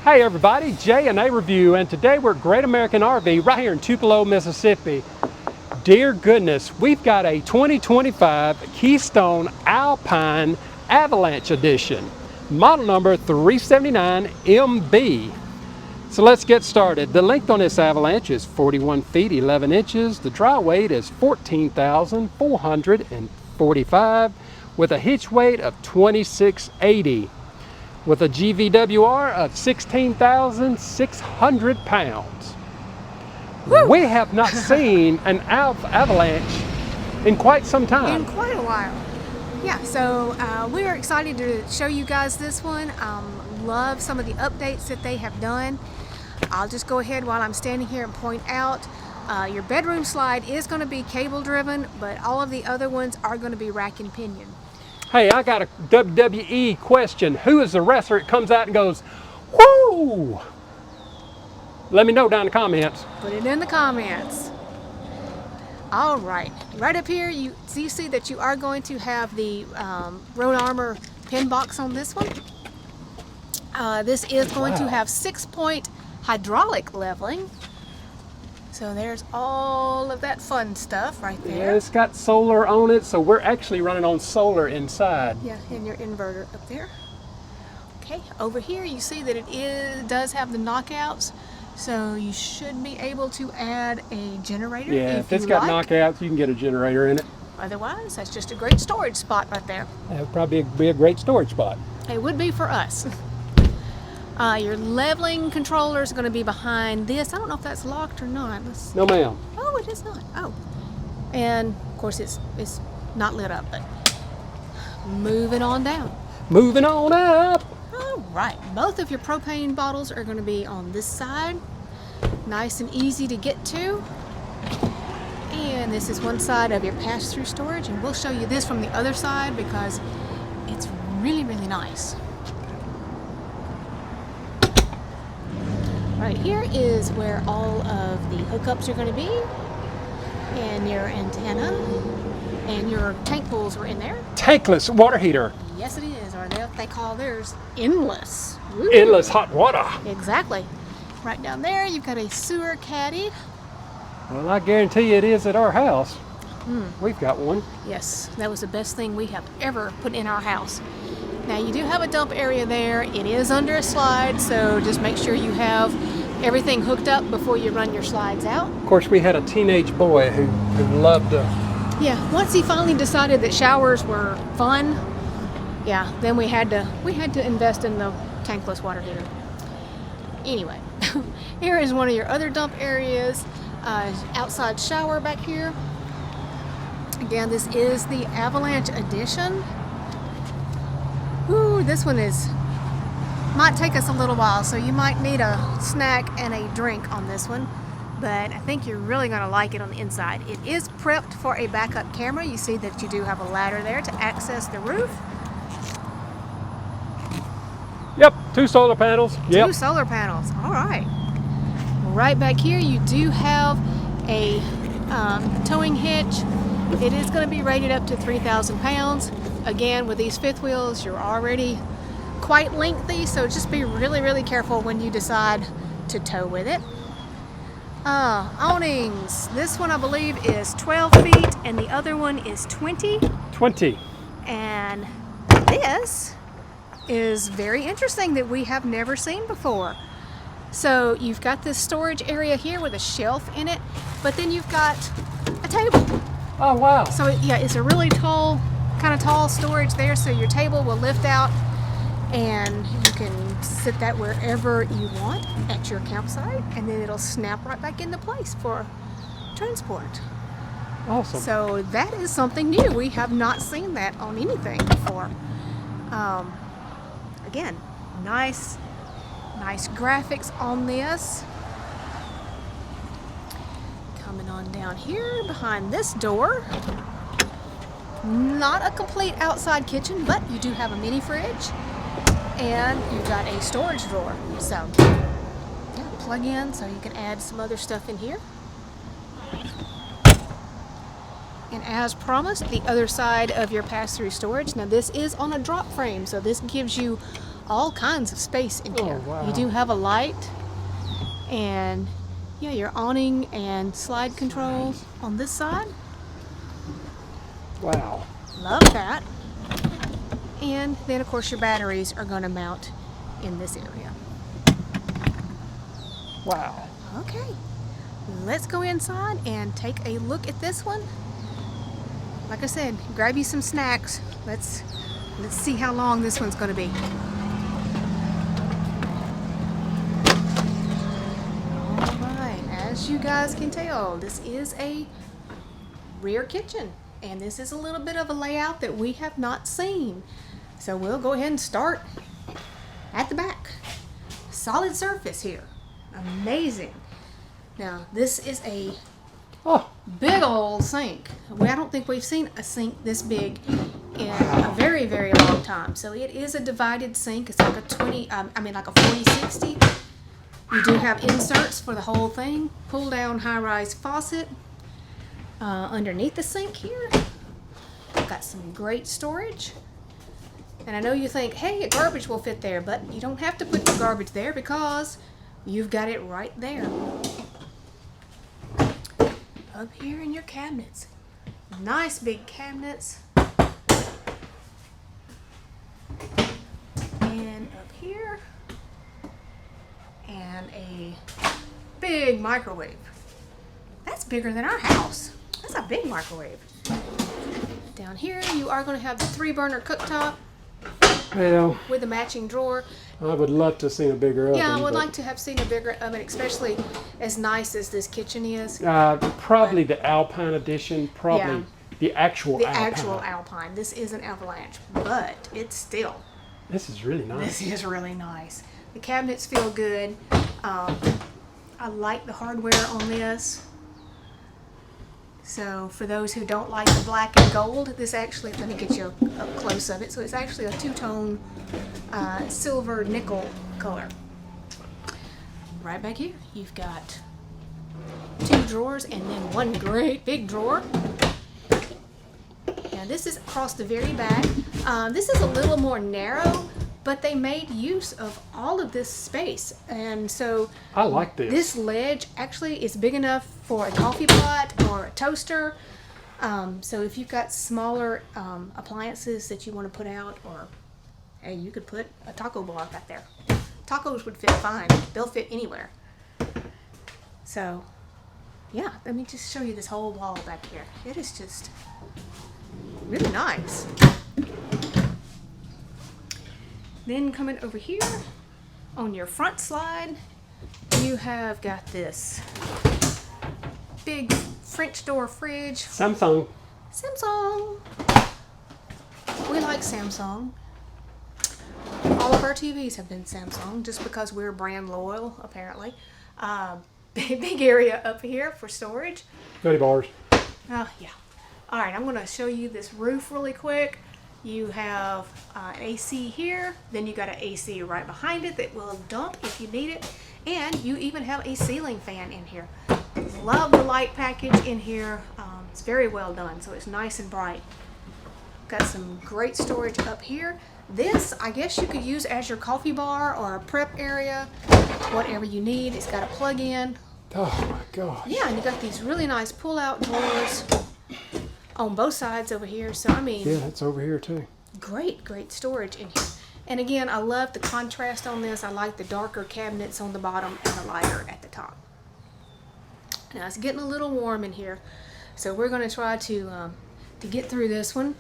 Hey everybody, J&A Review, and today we're at Great American RV right here in Tupelo, Mississippi. Dear goodness, we've got a 2025 Keystone Alpine Avalanche Edition, model number 379MB. So let's get started. The length on this Avalanche is 41 feet 11 inches. The dry weight is 14,445 with a hitch weight of 2680. With a GVWR of 16,600 pounds. Woo! We have not seen an Avalanche in quite some time. In quite a while. Yeah, so we are excited to show you guys this one. Love some of the updates that they have done. I'll just go ahead while I'm standing here and point out your bedroom slide is going to be cable driven, but all of the other ones are going to be rack and pinion. Hey, I got a WWE question. Who is the wrestler that comes out and goes, whoo? Let me know down in the comments. Put it in the comments. All right, right up here, you see that you are going to have the Road Armor pin box on this one. This is going to have 6-point hydraulic leveling. So there's all of that fun stuff right there. Yeah, it's got solar on it, so we're actually running on solar inside. Yeah, and your inverter up there. Okay, over here you see that it does have the knockouts, so you should be able to add a generator. Yeah, if it's got knockouts, you can get a generator in it. Otherwise, that's just a great storage spot right there. That would probably be a great storage spot. It would be for us. Your leveling controller is going to be behind this. I don't know if that's locked or not. No, ma'am. Oh, it is not. Oh. And, of course, it's not lit up, but moving on down. Moving on up. All right. Both of your propane bottles are going to be on this side. Nice and easy to get to. And this is one side of your pass-through storage, and we'll show you this from the other side because it's really, really nice. Right here is where all of the hookups are going to be, and your antenna, and your tank pools are in there. Tankless water heater. Yes, it is, or they call theirs endless. Woo. Endless hot water. Exactly. Right down there, you've got a sewer caddy. Well, I guarantee you it is at our house. We've got one. Yes, that was the best thing we have ever put in our house. Now you do have a dump area there. It is under a slide, so just make sure you have everything hooked up before you run your slides out. Of course, we had a teenage boy who loved to... Yeah, once he finally decided that showers were fun, yeah, then we had to invest in the tankless water heater. Anyway, here is one of your other dump areas. Outside shower back here. Again, this is the Avalanche Edition. Ooh, this one might take us a little while, so you might need a snack and a drink on this one, but I think you're really going to like it on the inside. It is prepped for a backup camera. You see that you do have a ladder there to access the roof. Yep, 2 solar panels. Yep. 2 solar panels. All right. Right back here, you do have a towing hitch. It is going to be rated up to 3,000 pounds. Again, with these 5th wheels, you're already quite lengthy, so just be really, really careful when you decide to tow with it. Awnings. This one, I believe, is 12 feet, and the other one is 20. 20. And this is very interesting that we have never seen before. So you've got this storage area here with a shelf in it, but then you've got a table. Oh, wow. So yeah, it's a really tall, kind of tall storage there, so your table will lift out and you can sit that wherever you want at your campsite, and then it'll snap right back into place for transport. Awesome. So that is something new. We have not seen that on anything before. Again, nice graphics on this. Coming on down here behind this door. Not a complete outside kitchen, but you do have a mini fridge, and you've got a storage drawer. So yeah, plug in so you can add some other stuff in here. And as promised, the other side of your pass-through storage. Now this is on a drop frame, so this gives you all kinds of space in here. Oh, wow. You do have a light, and yeah, your awning and slide control on this side. Wow. Love that. And then of course your batteries are going to mount in this area. Wow. Okay, let's go inside and take a look at this one. Like I said, grab you some snacks. Let's see how long this one's going to be. All right, as you guys can tell, this is a rear kitchen, and this is a little bit of a layout that we have not seen. So we'll go ahead and start at the back. Solid surface here. Amazing. Now, this is a big old sink. I don't think we've seen a sink this big in a very, very long time. So it is a divided sink. It's like a 40-60. You do have inserts for the whole thing. Pull down high-rise faucet. Underneath the sink here, we've got some great storage. And I know you think, hey, garbage will fit there, but you don't have to put your garbage there because you've got it right there. Up here in your cabinets. Nice big cabinets. And up here, and a big microwave. That's bigger than our house. That's a big microwave. Down here, you are going to have the 3-burner cooktop. Well, with a matching drawer. I would love to have seen a bigger oven. Yeah, I would like to have seen a bigger oven, especially as nice as this kitchen is. Probably the Alpine edition, probably the actual Alpine. The actual Alpine. This is an Avalanche, but it's still. This is really nice. This is really nice. The cabinets feel good. I like the hardware on this. So for those who don't like the black and gold, this actually, let me get you up close of it. So it's actually a two-tone silver nickel color. Right back here, you've got 2 drawers and then one great big drawer. Now this is across the very back. This is a little more narrow, but they made use of all of this space. And so I like this. This ledge actually is big enough for a coffee pot or a toaster. So if you've got smaller appliances that you want to put out, or hey, you could put a taco bar back there. Tacos would fit fine. They'll fit anywhere. So yeah, let me just show you this whole wall back here. It is just really nice. Then coming over here on your front slide, you have got this big French door fridge. Samsung. We like Samsung. All of our TVs have been Samsung just because we're brand loyal, apparently. Big area up here for storage. 30 bars. Oh, yeah. All right, I'm going to show you this roof really quick. You have an AC here, then you got an AC right behind it that will dump if you need it, and you even have a ceiling fan in here. Love the light package in here. It's very well done, so it's nice and bright. Got some great storage up here. This, I guess you could use as your coffee bar or a prep area, whatever you need. It's got a plug-in. Oh my gosh. Yeah, and you got these really nice pull-out drawers on both sides over here. So I mean, yeah, it's over here too. Great storage in here. And again, I love the contrast on this. I like the darker cabinets on the bottom and the lighter at the top. Now it's getting a little warm in here, so we're going to try to get through this one.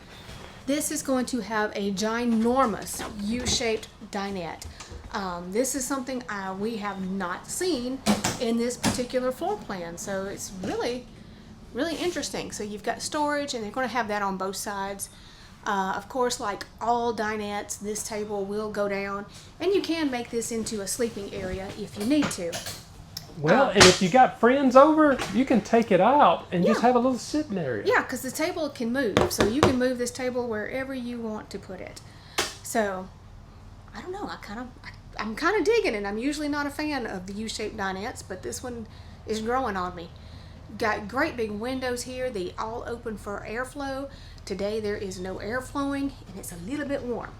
This is going to have a ginormous U-shaped dinette. This is something we have not seen in this particular floor plan, so it's really interesting. So you've got storage, and they're going to have that on both sides. Of course, like all dinettes, this table will go down, and you can make this into a sleeping area if you need to. Well, and if you got friends over, you can take it out and just have a little sitting area. Yeah, because the table can move, so you can move this table wherever you want to put it. So, I don't know, I'm kind of digging it. I'm usually not a fan of the U-shaped dinettes, but this one is growing on me. Got great big windows here. They all open for airflow. Today there is no air flowing, and it's a little bit warm.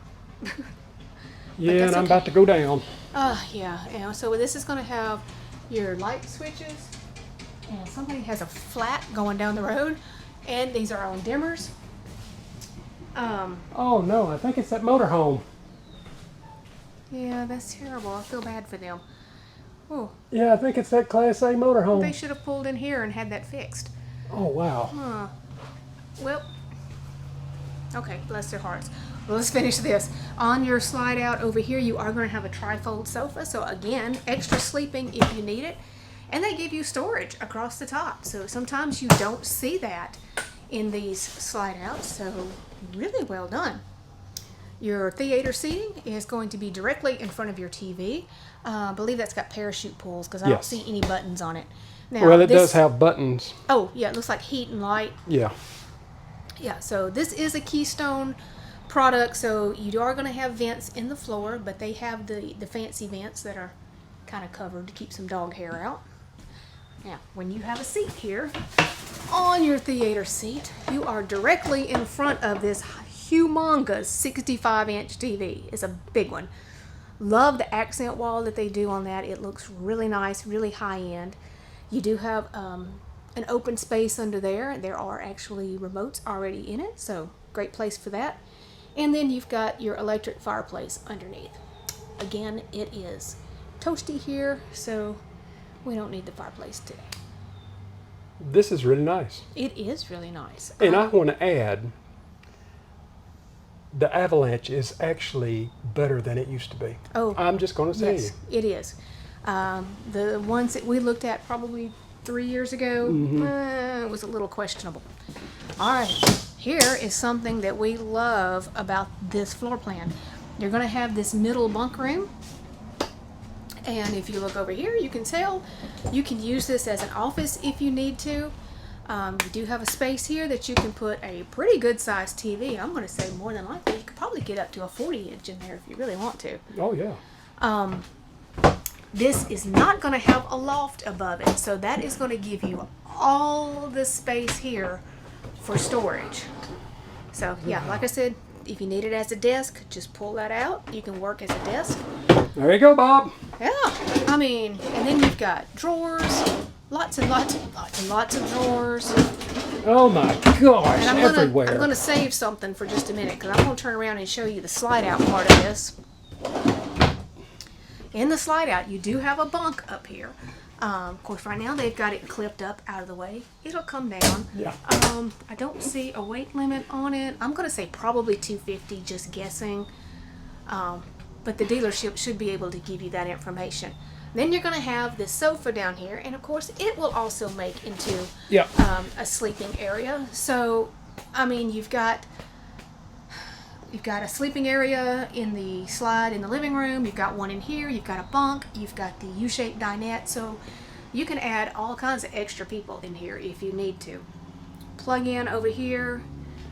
Yeah, and that's I'm okay. about to go down. Yeah. So this is going to have your light switches, and somebody has a flat going down the road, and these are on dimmers. Oh no, I think it's that motorhome. Yeah, that's terrible. I feel bad for them. Oh, Yeah, I think it's that Class A motorhome. they should have pulled in here and had that fixed. Oh wow. Huh. Well, okay, bless their hearts. Well, let's finish this. On your slide out over here, you are going to have a trifold sofa. So again, extra sleeping if you need it. And they give you storage across the top. So sometimes you don't see that in these slide outs. So really well done. Your theater seating is going to be directly in front of your TV. I believe that's got parachute pulls because I don't Yes. see any buttons on it. Now, Well, it this, does have buttons. Oh, yeah, it looks like heat and light. Yeah. Yeah, so this is a Keystone product, so you are going to have vents in the floor, but they have the fancy vents that are kind of covered to keep some dog hair out. Now, when you have a seat here, on your theater seat, you are directly in front of this humongous 65-inch TV. It's a big one. Love the accent wall that they do on that. It looks really nice, really high-end. You do have an open space under there. There are actually remotes already in it, so great place for that. And then you've got your electric fireplace underneath. Again, it is toasty here, so we don't need the fireplace today. This is really nice. It is really nice. And I want to add, the Avalanche is actually better than it used to be. Oh, I'm just going to say yes, it is. The ones that we looked at probably 3 years ago, it was a little questionable. All right, here is something that we love about this floor plan. You're going to have this middle bunk room. And if you look over here, you can tell you can use this as an office if you need to. You do have a space here that you can put a pretty good sized TV. I'm going to say more than likely you could probably get up to a 40-inch in there if you really want to. Oh, yeah. This is not going to have a loft above it, so that is going to give you all the space here for storage. So yeah, like I said, if you need it as a desk, just pull that out. You can work as a desk. There you go, Bob. Yeah, I mean, and then you've got drawers, lots and lots of drawers. Oh my gosh, And everywhere. I'm gonna save something for just a minute because I'm gonna turn around and show you the slide out part of this. In the slide out, you do have a bunk up here. Of course, right now they've got it clipped up out of the way. It'll come down. Yeah. I don't see a weight limit on it. I'm gonna say probably 250, just guessing. But the dealership should be able to give you that information. Then you're going to have this sofa down here, and of course it will also make into Yeah. a sleeping area. So, I mean, you've got a sleeping area in the slide in the living room. You've got one in here. You've got a bunk. You've got the U-shaped dinette. So you can add all kinds of extra people in here if you need to. Plug in over here.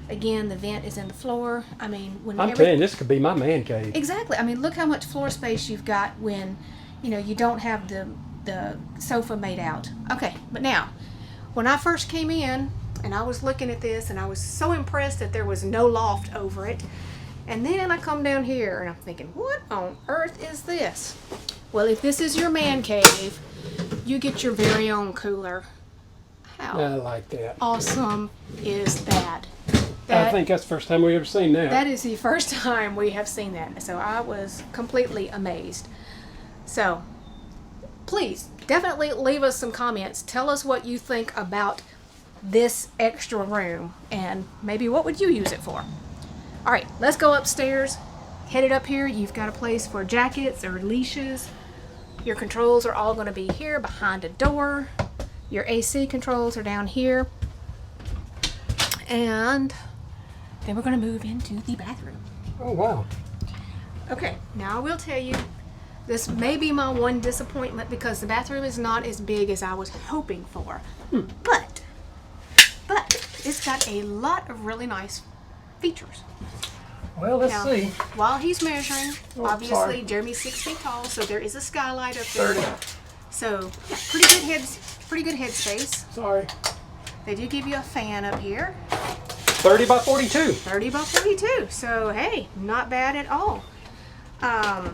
Again, the vent is in the floor. I mean, I'm telling you, this could be my man cave. Exactly. I mean, look how much floor space you've got when, you don't have the sofa made out. Okay, but now, when I first came in and I was looking at this and I was so impressed that there was no loft over it, and then I come down here and I'm thinking, what on earth is this? Well, if this is your man cave, you get your very own cooler. How I like that. awesome is that? I think that's the first time we've ever seen that. That is the first time we have seen that. So I was completely amazed. So please definitely leave us some comments. Tell us what you think about this extra room and maybe what would you use it for. All right, let's go upstairs. Headed up here, you've got a place for jackets or leashes. Your controls are all going to be here behind a door. Your AC controls are down here. And then we're going to move into the bathroom. Oh, wow. Okay, now I will tell you, this may be my one disappointment because the bathroom is not as big as I was hoping for. But it's got a lot of really nice features. Well, let's Now, see. while he's measuring, Oh, obviously sorry. Jeremy's 6 feet tall, so there is a skylight up there. 30. So yeah, pretty good head space. Sorry. They do give you a fan up here. 30 by 42. 30 by 42. So hey, not bad at all. I'll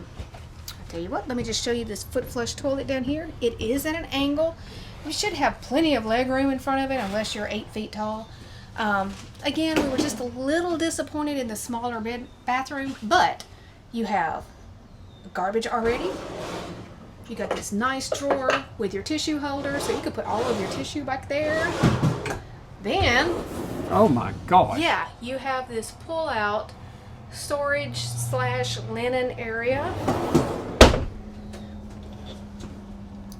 tell you what, let me just show you this foot flush toilet down here. It is at an angle. You should have plenty of leg room in front of it unless you're 8 feet tall. Again, we were just a little disappointed in the smaller bathroom, but you have garbage already. You got this nice drawer with your tissue holder, so you could put all of your tissue back there. Then, Oh my gosh. yeah, you have this pull-out storage / linen area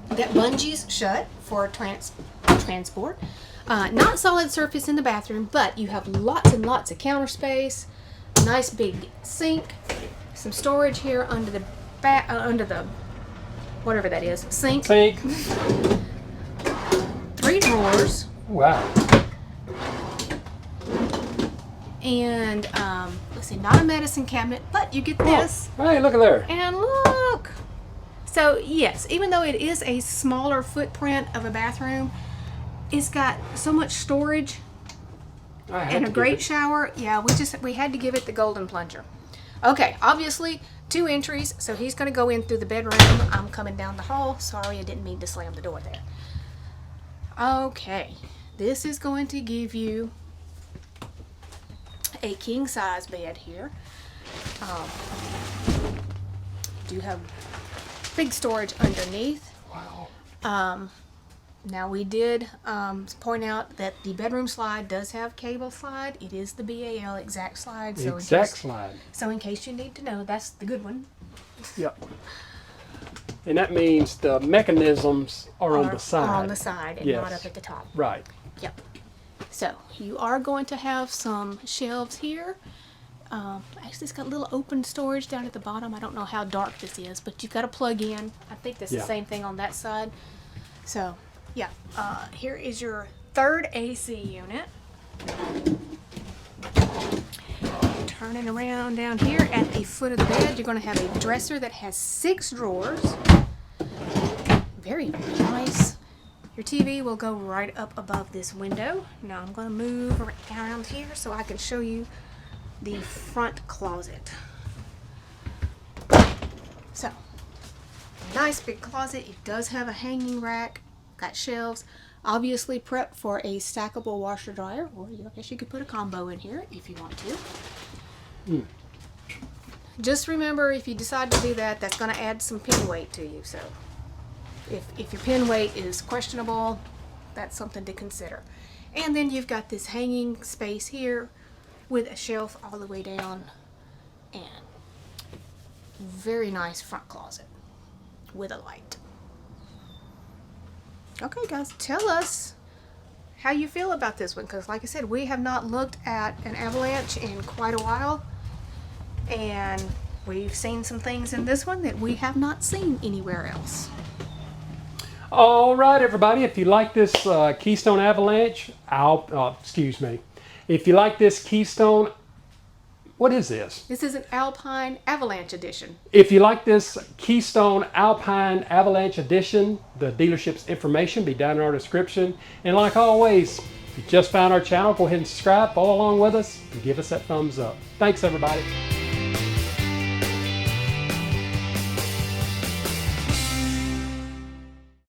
that bungees shut for transport. Not solid surface in the bathroom, but you have lots and lots of counter space. Nice big sink, some storage here under the whatever that is, sink. 3 drawers. Wow. And let's see, not a medicine cabinet, but you get this. Oh, hey, look at there. And look. So yes, even though it is a smaller footprint of a bathroom, it's got so much storage and a great shower. Yeah, we had to give it the golden plunger. Okay, obviously 2 entries, so he's going to go in through the bedroom. I'm coming down the hall. Sorry, I didn't mean to slam the door there. Okay, this is going to give you a king size bed here. Do have big storage underneath. Wow. Now we did point out that the bedroom slide does have cable slide. It is the BAL exact slide. So slide. So in case you need to know, that's the good one. Yep. And that means the mechanisms are on the side. Are on the side and Yes. not up at the top. Right. Yep. So you are going to have some shelves here. Actually, it's got a little open storage down at the bottom. I don't know how dark this is, but you've got to plug in. I think that's the same thing on that side. So, yeah. Here is your 3rd AC unit. Turning around down here at the foot of the bed, you're going to have a dresser that has 6 drawers. Very nice. Your TV will go right up above this window. Now I'm going to move around here so I can show you the front closet. So, nice big closet. It does have a hanging rack, got shelves, obviously prepped for a stackable washer dryer, or I guess you could put a combo in here if you want to. Just remember, if you decide to do that, that's going to add some pin weight to you. So if your pin weight is questionable, that's something to consider. And then you've got this hanging space here with a shelf all the way down, and very nice front closet with a light. Okay guys, tell us how you feel about this one, because like I said, we have not looked at an Avalanche in quite a while, and we've seen some things in this one that we have not seen anywhere else. All right, everybody. If you like this Keystone Avalanche, if you like this Keystone, what is this? This is an Alpine Avalanche edition. If you like this Keystone Alpine Avalanche edition, the dealership's information be down in our description. And like always, if you just found our channel, go ahead and subscribe, follow along with us, and give us that thumbs up. Thanks, everybody.